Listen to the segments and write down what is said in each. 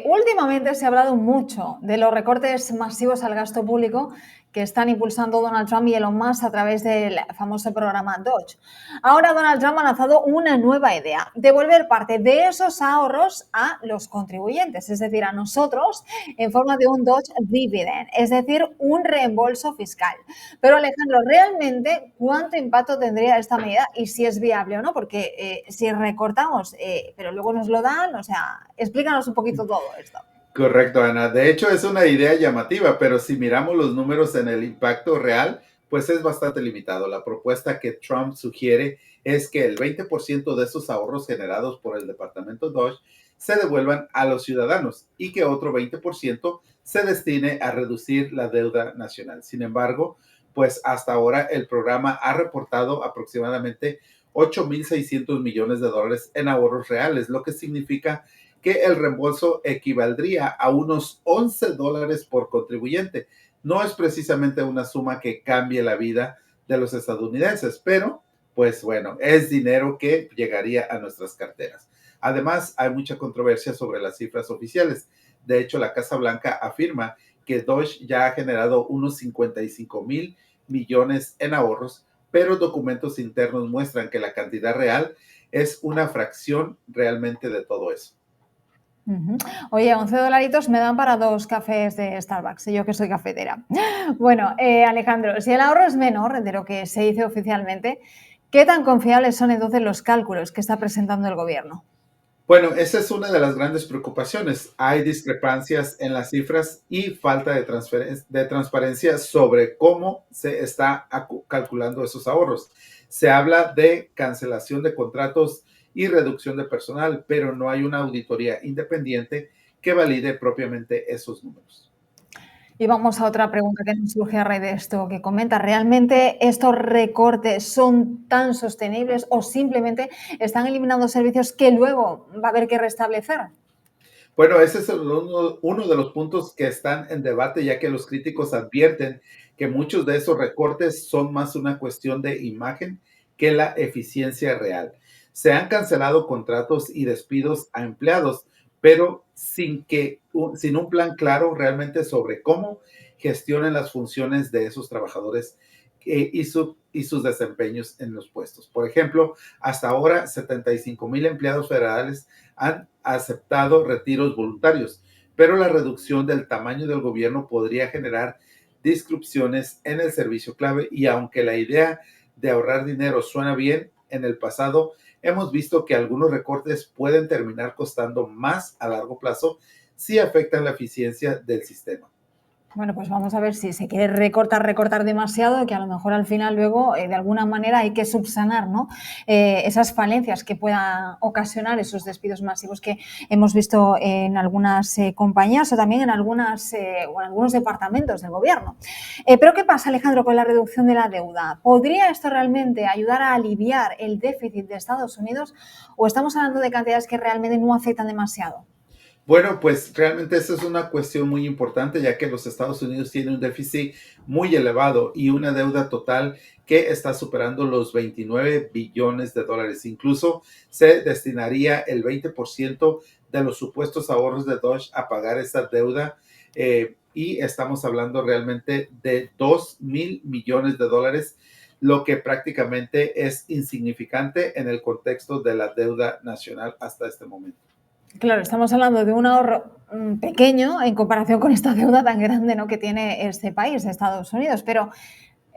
Últimamente se ha hablado mucho de los recortes masivos al gasto público que están impulsando Donald Trump y Elon Musk a través del famoso programa Doge. Ahora Donald Trump ha lanzado una nueva idea: devolver parte de esos ahorros a los contribuyentes, es decir, a nosotros, en forma de un Doge Dividend, es decir, un reembolso fiscal. Pero Alejandro, ¿realmente cuánto impacto tendría esta medida y si es viable o no? Porque si recortamos, pero luego nos lo dan, o sea, explícanos un poquito todo esto. Correcto, Ana. De hecho, es una idea llamativa, pero si miramos los números en el impacto real, pues es bastante limitado. La propuesta que Trump sugiere es que el 20% de esos ahorros generados por el departamento Dodge se devuelvan a los ciudadanos y que otro 20% se destine a reducir la deuda nacional. Sin embargo, pues hasta ahora el programa ha reportado aproximadamente 8.600 millones de dólares en ahorros reales, lo que significa que el reembolso equivaldría a unos $11 por contribuyente. No es precisamente una suma que cambie la vida de los estadounidenses, pero pues bueno, es dinero que llegaría a nuestras carteras. Además, hay mucha controversia sobre las cifras oficiales. De hecho, la Casa Blanca afirma que Doge ya ha generado unos 55,000 millones en ahorros, pero documentos internos muestran que la cantidad real es una fracción realmente de todo eso. Ujú. Oye, 11 dolaritos me dan para 2 cafés de Starbucks, y yo que soy cafetera. Bueno, Alejandro, si el ahorro es menor de lo que se dice oficialmente, ¿qué tan confiables son entonces los cálculos que está presentando el gobierno? Bueno, esa es una de las grandes preocupaciones. Hay discrepancias en las cifras y falta de transparencia sobre cómo se está calculando esos ahorros. Se habla de cancelación de contratos y reducción de personal, pero no hay una auditoría independiente que valide propiamente esos números. Y vamos a otra pregunta que nos surge a raíz de esto que comenta. ¿Realmente estos recortes son tan sostenibles o simplemente están eliminando servicios que luego va a haber que restablecer? Bueno, ese es uno de los puntos que están en debate, ya que los críticos advierten que muchos de esos recortes son más una cuestión de imagen que la eficiencia real. Se han cancelado contratos y despidos a empleados, pero sin un plan claro realmente sobre cómo gestionen las funciones de esos trabajadores y sus desempeños en los puestos. Por ejemplo, hasta ahora 75,000 empleados federales han aceptado retiros voluntarios, pero la reducción del tamaño del gobierno podría generar disrupciones en el servicio clave y aunque la idea de ahorrar dinero suena bien, en el pasado hemos visto que algunos recortes pueden terminar costando más a largo plazo si afectan la eficiencia del sistema. Bueno, pues vamos a ver si se quiere recortar demasiado, que a lo mejor al final luego, de alguna manera hay que subsanar, ¿no? Esas falencias que puedan ocasionar esos despidos masivos que hemos visto en algunas compañías o también en algunas o en algunos departamentos del gobierno. Pero ¿qué pasa, Alejandro, con la reducción de la deuda? ¿Podría esto realmente ayudar a aliviar el déficit de Estados Unidos o estamos hablando de cantidades que realmente no afectan demasiado? Bueno, pues realmente esa es una cuestión muy importante, ya que los Estados Unidos tienen un déficit muy elevado y una deuda total que está superando los 29 billones de dólares. Incluso se destinaría el 20% de los supuestos ahorros de Dodge a pagar esa deuda y estamos hablando realmente de 2,000 millones de dólares, lo que prácticamente es insignificante en el contexto de la deuda nacional hasta este momento. Claro, estamos hablando de un ahorro pequeño en comparación con esta deuda tan grande, ¿no?, que tiene este país, Estados Unidos. Pero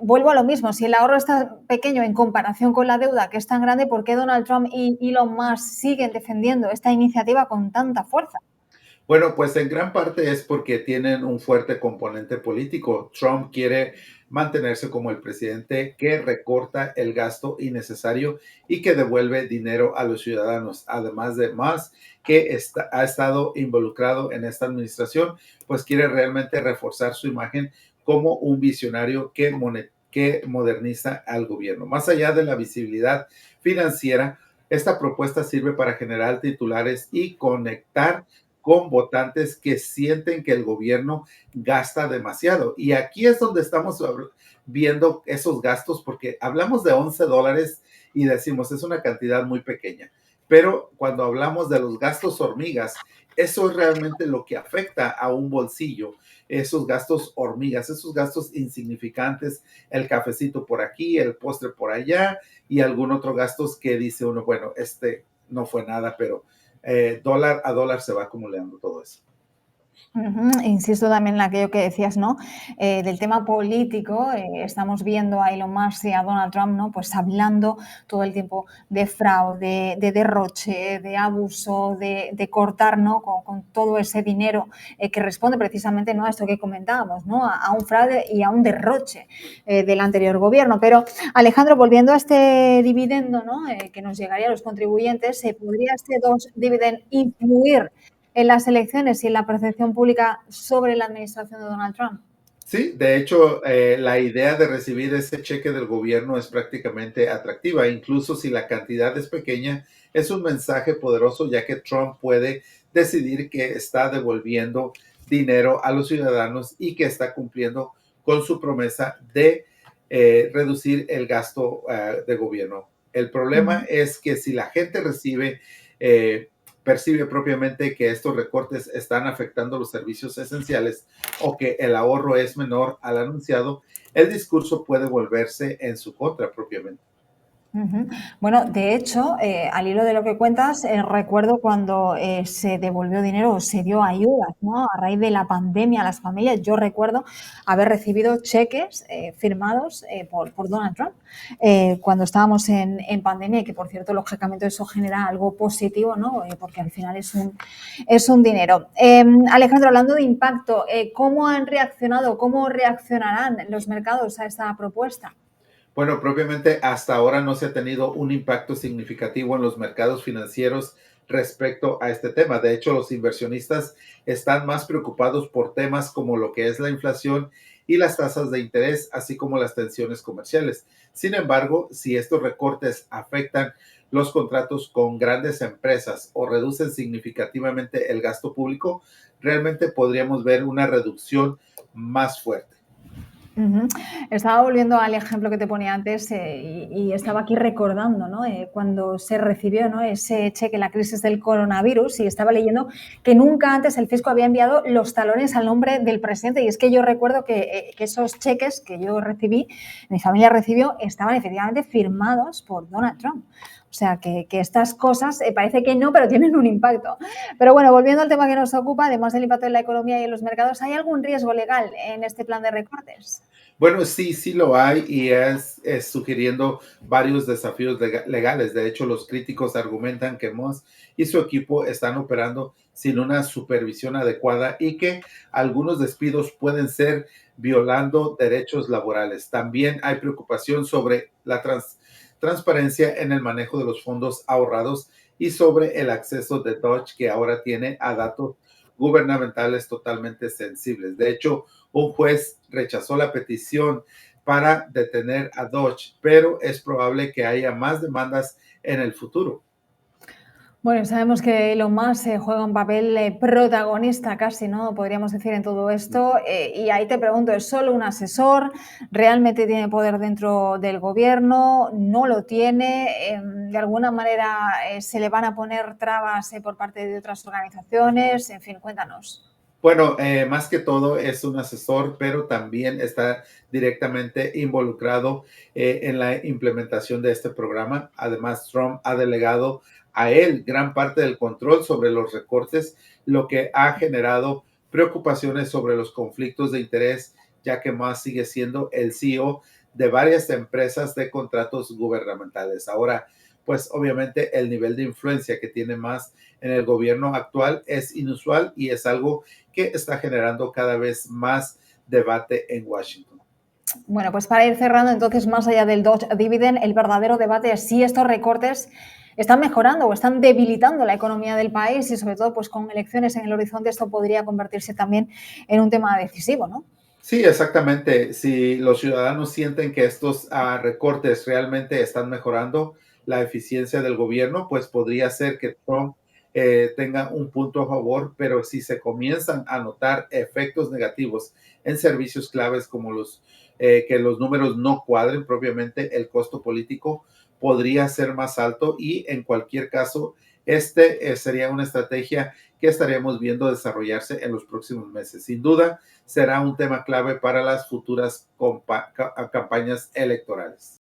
vuelvo a lo mismo, si el ahorro está pequeño en comparación con la deuda que es tan grande, ¿por qué Donald Trump y Elon Musk siguen defendiendo esta iniciativa con tanta fuerza? Bueno, pues en gran parte es porque tienen un fuerte componente político. Trump quiere mantenerse como el presidente que recorta el gasto innecesario y que devuelve dinero a los ciudadanos. Además de más que ha estado involucrado en esta administración, pues quiere realmente reforzar su imagen como un visionario que moderniza al gobierno. Más allá de la visibilidad financiera, esta propuesta sirve para generar titulares y conectar con votantes que sienten que el gobierno gasta demasiado. Y aquí es donde estamos viendo esos gastos, porque hablamos de $11 y decimos es una cantidad muy pequeña. Pero cuando hablamos de los gastos hormigas, eso es realmente lo que afecta a un bolsillo, esos gastos hormigas, esos gastos insignificantes, el cafecito por aquí, el postre por allá y algún otro gastos que dice uno, bueno, este no fue nada, pero dólar a dólar se va acumulando todo eso. Insisto también en aquello que decías, ¿no? Del tema político, estamos viendo a Elon Musk y a Donald Trump, ¿no? Pues hablando todo el tiempo de fraude, de derroche, de abuso, de cortar, ¿no? Con todo ese dinero que responde precisamente, ¿no? A esto que comentábamos, ¿no? A un fraude y a un derroche del anterior gobierno. Pero, Alejandro, volviendo a este dividendo, ¿no? Que nos llegaría a los contribuyentes, ¿podría este dos dividend influir en las elecciones y en la percepción pública sobre la administración de Donald Trump? Sí, de hecho, la idea de recibir ese cheque del gobierno es prácticamente atractiva, incluso si la cantidad es pequeña, es un mensaje poderoso ya que Trump puede decidir que está devolviendo dinero a los ciudadanos y que está cumpliendo con su promesa de reducir el gasto de gobierno. El problema Ujú. es que si la gente eh, percibe propiamente que estos recortes están afectando los servicios esenciales, o que el ahorro es menor al anunciado, el discurso puede volverse en su contra propiamente. Ujú. Bueno, de hecho, al hilo de lo que cuentas, recuerdo cuando se devolvió dinero o se dio ayudas, ¿no? A raíz de la pandemia a las familias. Yo recuerdo haber recibido cheques firmados por Donald Trump cuando estábamos en pandemia y que, por cierto, lógicamente eso genera algo positivo, ¿no? Porque al final es un dinero. Alejandro, hablando de impacto, ¿cómo han reaccionado, cómo reaccionarán los mercados a esta propuesta? Bueno, propiamente hasta ahora no se ha tenido un impacto significativo en los mercados financieros respecto a este tema. De hecho, los inversionistas están más preocupados por temas como lo que es la inflación y las tasas de interés, así como las tensiones comerciales. Sin embargo, si estos recortes afectan los contratos con grandes empresas o reducen significativamente el gasto público, realmente podríamos ver una reducción más fuerte. Ujú. Estaba volviendo al ejemplo que te ponía antes y estaba aquí recordando, ¿no? Cuando se recibió, ¿no? Ese cheque, la crisis del coronavirus, y estaba leyendo que nunca antes el fisco había enviado los talones al nombre del presidente. Y es que yo recuerdo que esos cheques que yo recibí, mi familia recibió, estaban efectivamente firmados por Donald Trump. O sea, que estas cosas parece que no, pero tienen un impacto. Pero bueno, volviendo al tema que nos ocupa, además del impacto en la economía y en los mercados, ¿hay algún riesgo legal en este plan de recortes? Bueno, sí, sí lo hay y es sugiriendo varios desafíos legales. De hecho, los críticos argumentan que Musk y su equipo están operando sin una supervisión adecuada y que algunos despidos pueden ser violando derechos laborales. También hay preocupación sobre la transparencia en el manejo de los fondos ahorrados y sobre el acceso de Dodge que ahora tiene a datos gubernamentales totalmente sensibles. De hecho, un juez rechazó la petición para detener a Dodge, pero es probable que haya más demandas en el futuro. Bueno, sabemos que Elon Musk juega un papel protagonista casi, ¿no? Podríamos decir en todo esto. Y ahí te pregunto, ¿es solo un asesor? ¿Realmente tiene poder dentro del gobierno? ¿No lo tiene? ¿De alguna manera se le van a poner trabas por parte de otras organizaciones? En fin, cuéntanos. Bueno, más que todo es un asesor, pero también está directamente involucrado en la implementación de este programa. Además, Trump ha delegado a él gran parte del control sobre los recortes, lo que ha generado preocupaciones sobre los conflictos de interés, ya que Musk sigue siendo el CEO de varias empresas de contratos gubernamentales. Ahora, pues obviamente el nivel de influencia que tiene Musk en el gobierno actual es inusual y es algo que está generando cada vez más debate en Washington. Bueno, pues para ir cerrando, entonces, más allá del Dodge Dividend, el verdadero debate es si estos recortes están mejorando o están debilitando la economía del país y, sobre todo, pues con elecciones en el horizonte, esto podría convertirse también en un tema decisivo, ¿no? Sí, exactamente. Si los ciudadanos sienten que estos recortes realmente están mejorando la eficiencia del gobierno, pues podría ser que Trump tenga un punto a favor, pero si se comienzan a notar efectos negativos en servicios claves como que los números no cuadren propiamente, el costo político podría ser más alto y en cualquier caso, sería una estrategia que estaremos viendo desarrollarse en los próximos meses. Sin duda, será un tema clave para las futuras campañas electorales.